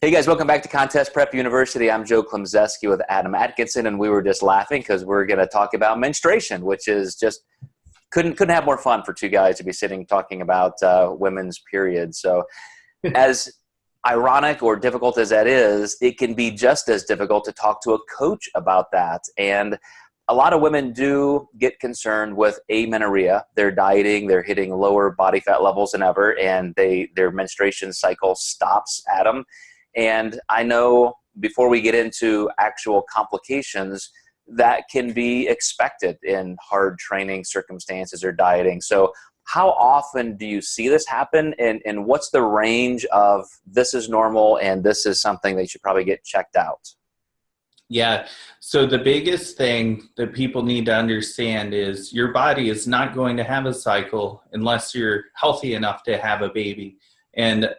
Hey guys, welcome back to Contest Prep University. I'm Joe Klemczewski with Adam Atkinson, and we were just laughing because we're going to talk about menstruation, which is just couldn't have more fun for two guys to be sitting talking about women's periods. So as ironic or difficult as that is, it can be just as difficult to talk to a coach about that. And a lot of women do get concerned with amenorrhea. They're dieting, they're hitting lower body fat levels than ever, and their menstruation cycle stops, Adam. And I know before we get into actual complications, that can be expected in hard training circumstances or dieting. So how often do you see this happen? And what's the range of this is normal and this is something that you should probably get checked out? Yeah. So the biggest thing that people need to understand is your body is not going to have a cycle unless you're healthy enough to have a baby. And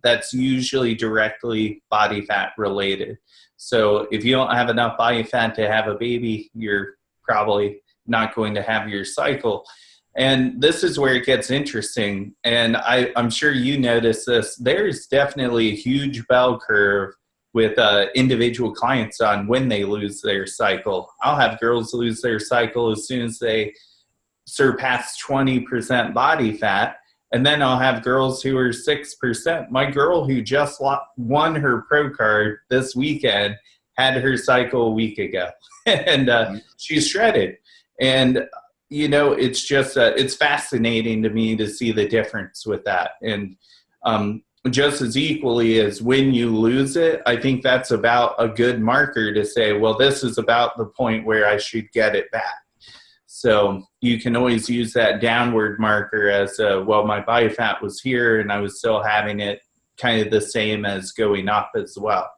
that's usually directly body fat related. So if you don't have enough body fat to have a baby, you're probably not going to have your cycle. And this is where it gets interesting. And I'm sure you notice this. There's definitely a huge bell curve with individual clients on when they lose their cycle. I'll have girls lose their cycle as soon as they surpass 20% body fat. And then I'll have girls who are 6%. My girl who just won her pro card this weekend had her cycle a week ago. And she's shredded. And, you know, it's just, it's fascinating to me to see the difference with that. And just as equally as when you lose it, I think that's about a good marker to say, well, this is about the point where I should get it back. So you can always use that downward marker as, well, my body fat was here and I was still having it kind of the same as going up as well.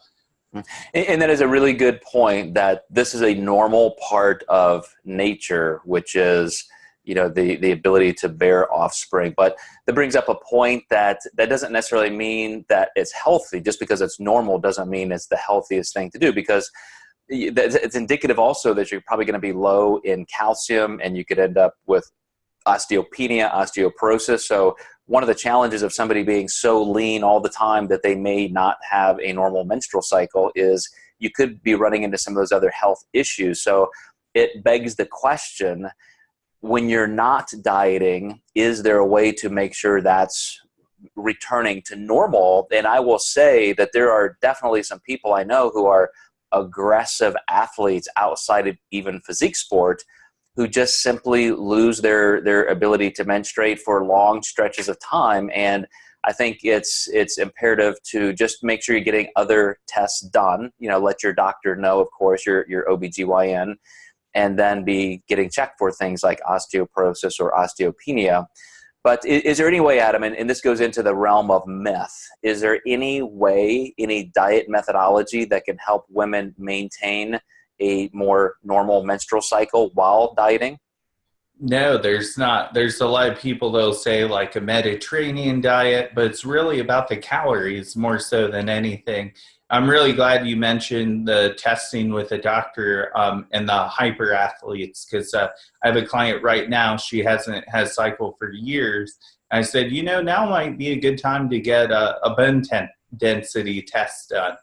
And that is a really good point, that this is a normal part of nature, which is, you know, the ability to bear offspring. But that brings up a point that doesn't necessarily mean that it's healthy. Just because it's normal doesn't mean it's the healthiest thing to do, because it's indicative also that you're probably going to be low in calcium, and you could end up with osteopenia, osteoporosis. So one of the challenges of somebody being so lean all the time that they may not have a normal menstrual cycle is you could be running into some of those other health issues. So it begs the question, when you're not dieting, is there a way to make sure that's returning to normal? And I will say that there are definitely some people I know who are aggressive athletes outside of even physique sport who just simply lose their ability to menstruate for long stretches of time. And I think it's imperative to just make sure you're getting other tests done. You know, let your doctor know, of course, your OBGYN, and then be getting checked for things like osteoporosis or osteopenia. But is there any way, Adam, and this goes into the realm of myth, is there any way, any diet methodology that can help women maintain a more normal menstrual cycle while dieting? No, there's not. There's a lot of people that'll say like a Mediterranean diet, but it's really about the calories more so than anything. I'm really glad you mentioned the testing with a doctor and the hyper athletes, because I have a client right now, she hasn't had a cycle for years. I said, you know, now might be a good time to get a bone density test done.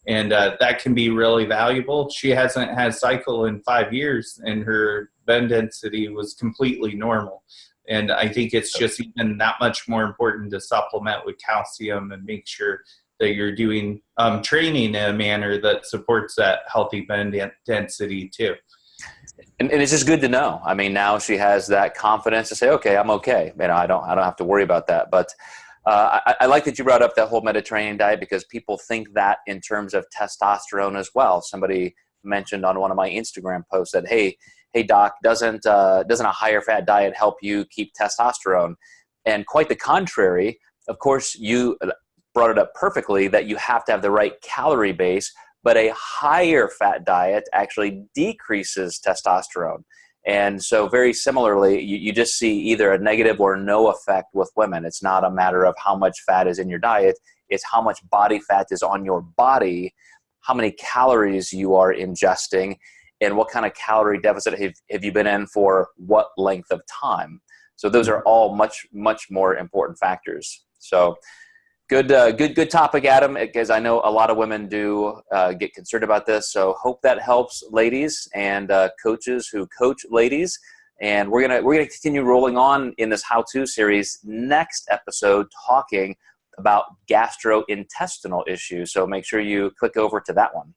And that can be really valuable. She hasn't had a cycle in 5 years and her bone density was completely normal. And I think it's just even that much more important to supplement with calcium and make sure that you're doing training in a manner that supports that healthy bone density too. And it's just good to know. I mean, now she has that confidence to say, okay, I'm okay. You know, I don't have to worry about that. But I like that you brought up that whole Mediterranean diet, because people think that in terms of testosterone as well. Somebody mentioned on one of my Instagram posts that, hey doc, doesn't a higher fat diet help you keep testosterone? And quite the contrary. Of course, you brought it up perfectly that you have to have the right calorie base, but a higher fat diet actually decreases testosterone. And so very similarly, you just see either a negative or no effect with women. It's not a matter of how much fat is in your diet. It's how much body fat is on your body, how many calories you are ingesting, and what kind of calorie deficit have you been in for what length of time. So those are all much more important factors. So Good topic, Adam, because I know a lot of women do get concerned about this. So hope that helps ladies and coaches who coach ladies. And we're gonna continue rolling on in this how-to series next episode, talking about gastrointestinal issues. So make sure you click over to that one.